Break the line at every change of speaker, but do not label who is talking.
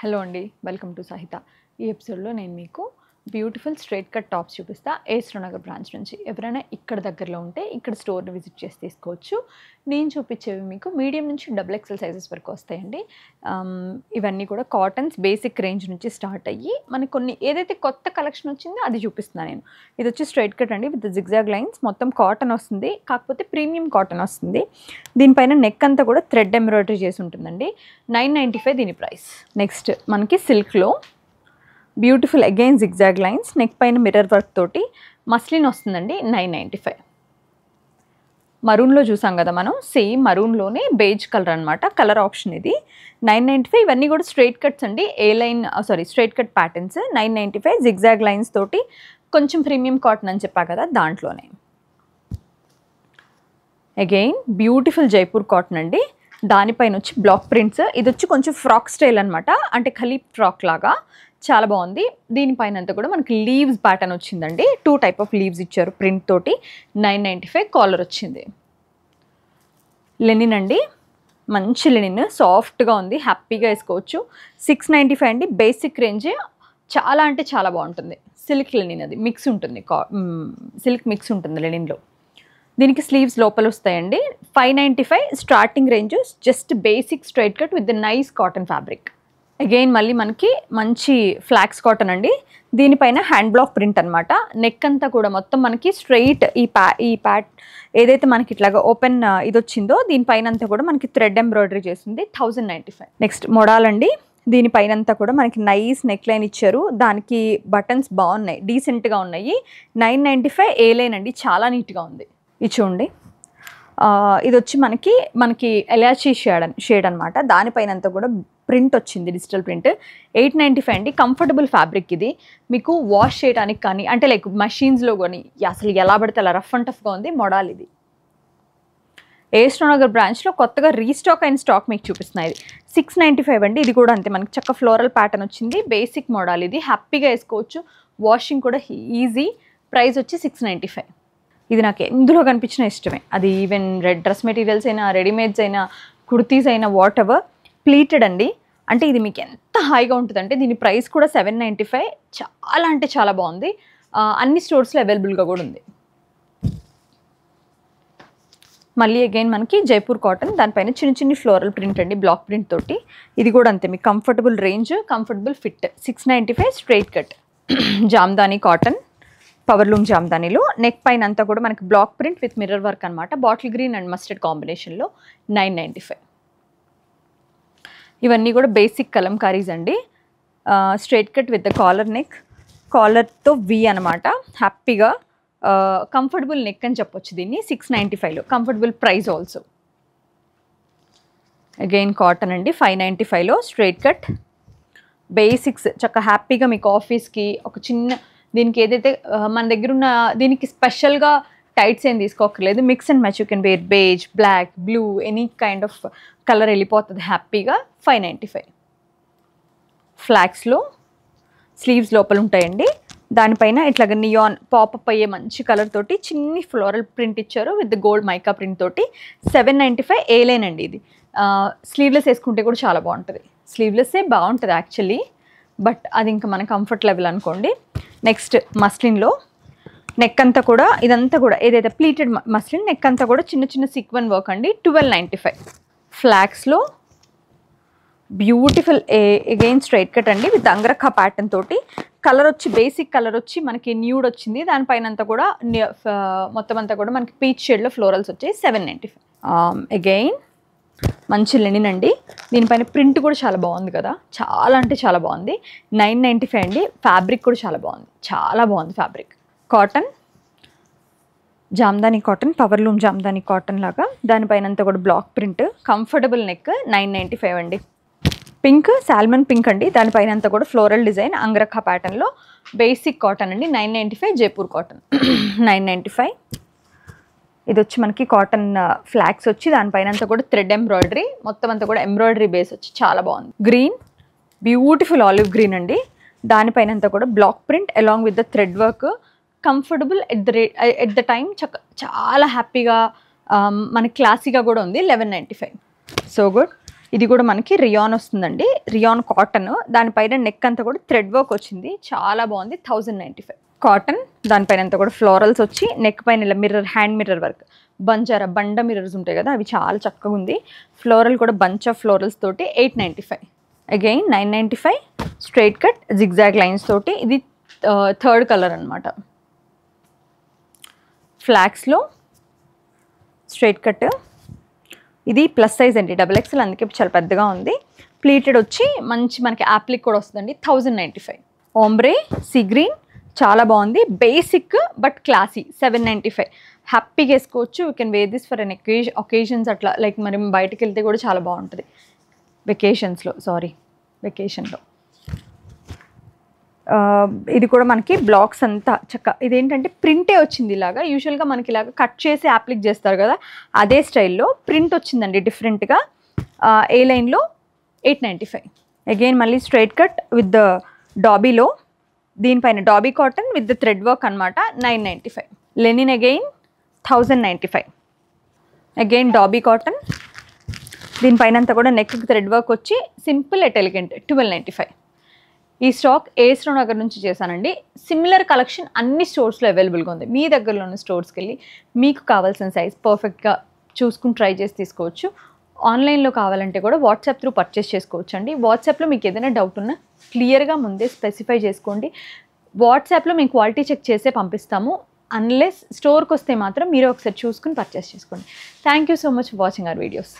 Hello అండి, welcome to సహిత. ఈ ఎపిసోడ్లో నేను మీకు బ్యూటిఫుల్ స్ట్రైట్ కట్ టాప్స్ చూపిస్తా. శ్రీనగర్ బ్రాంచ్ నుంచి. ఎవరైనా ఇక్కడ దగ్గరలో ఉంటే ఇక్కడ స్టోర్ని విజిట్ చేసి తీసుకోవచ్చు. నేను చూపించేవి మీకు మీడియం నుంచి XXL సైజెస్ వరకు వస్తాయండి. ఇవన్నీ కూడా కాటన్స్ బేసిక్ రేంజ్ నుంచి స్టార్ట్ అయ్యి మనకి కొన్ని ఏదైతే కొత్త కలెక్షన్ వచ్చిందో అది చూపిస్తున్నాను నేను. ఇది వచ్చి స్ట్రైట్ కట్ అండి విత్ జిగ్జాగ్ లైన్స్. మొత్తం కాటన్ వస్తుంది, కాకపోతే ప్రీమియం కాటన్ వస్తుంది. దీనిపైన నెక్ అంతా కూడా థ్రెడ్ ఎంబ్రాయిడరీ చేసి ఉంటుందండి. 995 దీని ప్రైస్. నెక్స్ట్ మనకి సిల్క్లో beautiful again zigzag lines, neck పైన మిర్రర్ వర్క్ తోటి మస్లిన్ వస్తుందండి. 995. మరూన్లో చూసాం కదా మనం, సేమ్ మరూన్లోనే బేజ్ కలర్ అనమాట, కలర్ ఆప్షన్ ఇది. 995. ఇవన్నీ కూడా స్ట్రైట్ కట్స్ అండి, straight cut patterns. 995 zigzag lines తోటి కొంచెం ప్రీమియం కాటన్ అని చెప్పా కదా, దాంట్లోనే. అగైన్ బ్యూటిఫుల్ జైపూర్ కాటన్ అండి. దానిపైన వచ్చి బ్లాక్ ప్రింట్స్. ఇది వచ్చి కొంచెం ఫ్రాక్ స్టైల్ అనమాట, అంటే ఖలీఫ్ ఫ్రాక్ లాగా చాలా బాగుంది. దీనిపైన అంతా కూడా మనకి లీవ్స్ ప్యాటర్న్ వచ్చిందండి. 2 టైప్ ఆఫ్ లీవ్స్ ఇచ్చారు ప్రింట్ తోటి. 995 కాలర్ వచ్చింది. లెనిన్ అండి, మంచి లెనిన్, సాఫ్ట్గా ఉంది, హ్యాపీగా వేసుకోవచ్చు. 695 అండి, బేసిక్ రేంజ్. చాలా అంటే చాలా బాగుంటుంది. సిల్క్ లెనిన్, అది మిక్స్ ఉంటుంది, సిల్క్ మిక్స్ ఉంటుంది లెనిన్లో. దీనికి స్లీవ్స్ లోపల వస్తాయండి. 595 starting range. Just basic straight cut with nice cotton fabric. Again మళ్ళీ మనకి మంచి ఫ్లాక్స్ కాటన్ అండి. దీనిపైన హ్యాండ్ బ్లాక్ ప్రింట్ అనమాట. నెక్ అంతా కూడా మొత్తం మనకి స్ట్రైట్ ఈ ప్యాట్ ఏదైతే మనకి ఇట్లాగా ఓపెన్ ఇది వచ్చిందో దీనిపైన అంతా కూడా మనకి థ్రెడ్ ఎంబ్రాయిడరీ చేస్తుంది. 1095. నెక్స్ట్ మొడాల్ అండి. దీనిపైన అంతా కూడా మనకి నైస్ నెక్ లైన్ ఇచ్చారు. దానికి బటన్స్ బాగున్నాయి, డీసెంట్గా ఉన్నాయి. 995 ఏ లైన్ అండి, చాలా నీట్గా ఉంది. ఇది చూడండి, ఇది వచ్చి మనకి ఎలాచీ షేడ్ అనమాట. దానిపైన అంతా కూడా ప్రింట్ వచ్చింది, డిజిటల్ ప్రింట్. 895 అండి, కంఫర్టబుల్ ఫ్యాబ్రిక్. ఇది మీకు వాష్ చేయడానికి కానీ, అంటే లైక్ మషీన్స్లో కానీ అసలు ఎలా పడితే అలా రఫ్ అండ్ టఫ్గా ఉంది మోడల్. ఇది శ్రీనగర్ బ్రాంచ్లో కొత్తగా రీస్టాక్ అయిన స్టాక్ మీకు చూపిస్తున్నాయి. ఇది 695 అండి. ఇది కూడా అంతే, మనకి చక్క ఫ్లోరల్ ప్యాటర్న్ వచ్చింది. బేసిక్ మోడల్ ఇది, హ్యాపీగా వేసుకోవచ్చు. వాషింగ్ కూడా ఈజీ. ప్రైస్ వచ్చి 695. ఇది నాకు ఎందులో కనిపించిన ఇష్టమే. అది ఈవెన్ డ్రెస్ మెటీరియల్స్ అయినా, రెడీమేడ్స్ అయినా, కుర్తీస్ అయినా, వాట్ ఎవర్. ప్లీటెడ్ అండి, అంటే ఇది మీకు ఎంత హాయిగా ఉంటుందంటే. దీని ప్రైస్ కూడా 795. చాలా అంటే చాలా బాగుంది. అన్ని స్టోర్స్లో అవైలబుల్గా కూడా ఉంది. మళ్ళీ అగైన్ మనకి జైపూర్ కాటన్, దానిపైన చిన్న ఫ్లోరల్ ప్రింట్ అండి, బ్లాక్ ప్రింట్ తోటి. ఇది కూడా అంతే, మీకు comfortable range, comfortable fit. 695 straight cut. Jamdani cotton, powerloom జామ్దానీలో. నెక్ పైన అంతా కూడా మనకి block print with mirror work అనమాట. బాటిల్ గ్రీన్ అండ్ మస్టర్డ్ కాంబినేషన్లో. 995. ఇవన్నీ కూడా బేసిక్ కలంకారీస్ అండి. Straight cut with the collar neck, కాలర్తో వి అనమాట. హ్యాపీగా కంఫర్టబుల్ నెక్ అని చెప్పొచ్చు దీన్ని. 695లో comfortable price also. Again cotton అండి, 595లో స్ట్రైట్ కట్. బేసిక్స్ చక్క హ్యాపీగా మీకు ఆఫీస్కి ఒక చిన్న, దీనికి ఏదైతే మన దగ్గర ఉన్న దీనికి స్పెషల్గా టైట్స్ ఏం తీసుకోకర్లేదు. Mix and match. You can wear beige, black, blue, any kind of colour వెళ్ళిపోతుంది హ్యాపీగా. 595. ఫ్లాక్స్లో స్లీవ్స్ లోపల ఉంటాయండి. దానిపైన ఇట్లాగ నియాన్ పాపప్ అయ్యే మంచి కలర్ తోటి చిన్ని ఫ్లోరల్ ప్రింట్ ఇచ్చారు విత్ గోల్డ్ మైకా ప్రింట్ తోటి. 795 ఏ లైన్ అండి. ఇది స్లీవ్లెస్ వేసుకుంటే కూడా చాలా బాగుంటుంది. స్లీవ్లెస్సే బాగుంటుంది యాక్చువల్లీ, బట్ అది ఇంకా మన కంఫర్ట్ లెవెల్ అనుకోండి. నెక్స్ట్ మస్లిన్లో నెక్ అంతా కూడా, ఇదంతా కూడా ఏదైతే ప్లీటెడ్ మస్లిన్, నెక్ అంతా కూడా చిన్న సీక్వెన్ వర్క్ అండి. 1295. ఫ్లాక్స్లో బ్యూటిఫుల్ అగైన్ స్ట్రైట్ కట్ అండి విత్ అంగరఖా ప్యాటర్న్ తోటి. కలర్ వచ్చి బేసిక్ కలర్ వచ్చి మనకి న్యూడ్ వచ్చింది. దానిపైన అంతా కూడా మొత్తం అంతా కూడా మనకి పీచ్ షేడ్లో ఫ్లోరల్స్ వచ్చాయి. 795. అగైన్ మంచి లెనిన్ అండి. దీనిపైన ప్రింట్ కూడా చాలా బాగుంది కదా, చాలా అంటే చాలా బాగుంది. 995 అండి. ఫ్యాబ్రిక్ కూడా చాలా బాగుంది, చాలా బాగుంది fabric. Cotton, Jamdani cotton, powerloom Jamdani cotton లాగా. దానిపైన అంతా కూడా బ్లాక్ ప్రింట్, కంఫర్టబుల్ నెక్. 995 అండి. పింక్, సాల్మన్ పింక్ అండి. దానిపైన అంతా కూడా ఫ్లోరల్ డిజైన్ అంగరఖా ప్యాటర్న్లో. బేసిక్ కాటన్ అండి. 995 జైపూర్ కాటన్. 995. ఇది వచ్చి మనకి కాటన్ ఫ్లాక్స్ వచ్చి దానిపైన అంతా కూడా థ్రెడ్ ఎంబ్రాయిడరీ, మొత్తం అంతా కూడా ఎంబ్రాయిడరీ బేస్ వచ్చి చాలా బాగుంది. గ్రీన్, బ్యూటిఫుల్ ఆలివ్ గ్రీన్ అండి. దానిపైన అంతా కూడా black print along with the thread work. Comfortable at the time, చాలా హ్యాపీగా మనకి క్లాసీగా కూడా ఉంది. 1195. So good. ఇది కూడా మనకి రియాన్ వస్తుందండి, రియాన్ కాటన్. దానిపైన నెక్ అంతా కూడా థ్రెడ్ వర్క్ వచ్చింది, చాలా బాగుంది. 1095 కాటన్. దానిపైన అంతా కూడా ఫ్లోరల్స్ వచ్చి నెక్ పైన ఇలా మిర్రర్, హ్యాండ్ మిర్రర్ వర్క్, బండ మిర్రర్స్ ఉంటాయి కదా, అవి చాలా చక్కగా ఉంది. ఫ్లోరల్ కూడా బంచ్ ఆఫ్ ఫ్లోరల్స్ తోటి 895. Again 995 straight cut zigzag lines తోటి. ఇది థర్డ్ కలర్ అనమాట. ఫ్లాక్స్లో స్ట్రైట్ కట్. ఇది ప్లస్ సైజ్ అండి, XXL, అందుకే చాలా పెద్దగా ఉంది. ప్లీటెడ్ వచ్చి మంచి మనకి యాప్లిక్ కూడా వస్తుందండి. 1095. ఓంబ్రే సీ గ్రీన్, చాలా బాగుంది. Basic but classy. 795. హ్యాపీగా వేసుకోవచ్చు. You can wear this for an occasions అట్లా, లైక్ మరి బయటకు వెళ్తే కూడా చాలా బాగుంటుంది. వెకేషన్లో ఇది కూడా మనకి బ్లాక్స్ అంతా చక్క. ఇదేంటంటే ప్రింటే వచ్చింది ఇలాగా. యూజువల్గా మనకి ఇలాగ కట్ చేసి అప్లిక్ చేస్తారు కదా, అదే స్టైల్లో ప్రింట్ వచ్చిందండి డిఫరెంట్గా. ఏ లైన్లో 895. అగైన్ మళ్ళీ స్ట్రైట్ కట్ విత్ ద డాబీలో, దీనిపైన dobby cotton with the thread work అనమాట. 995. Linen again 1095. Again dobby cotton, దీనిపైన అంతా కూడా నెక్ థ్రెడ్ వర్క్ వచ్చి సింపుల్ ఎట్ ఎలిగెంట్. 1295. ఈ స్టాక్ ఏస్రో నగర్ నుంచి చేశానండి. సిమిలర్ కలెక్షన్ అన్ని స్టోర్స్లో అవైలబుల్గా ఉంది. మీ దగ్గరలో ఉన్న స్టోర్స్కి వెళ్ళి మీకు కావాల్సిన సైజ్ పర్ఫెక్ట్గా చూసుకుని ట్రై చేసి తీసుకోవచ్చు. ఆన్లైన్లో కావాలంటే కూడా వాట్సాప్ త్రూ పర్చేస్ చేసుకోవచ్చు అండి. వాట్సాప్లో మీకు ఏదైనా డౌట్ ఉన్నా క్లియర్గా ముందే స్పెసిఫై చేసుకోండి. వాట్సాప్లో మేము క్వాలిటీ చెక్ చేసే పంపిస్తాము. అన్లెస్ స్టోర్కి వస్తే మాత్రం మీరు ఒకసారి చూసుకుని పర్చేస్ చేసుకోండి. Thank you so much for watching our videos.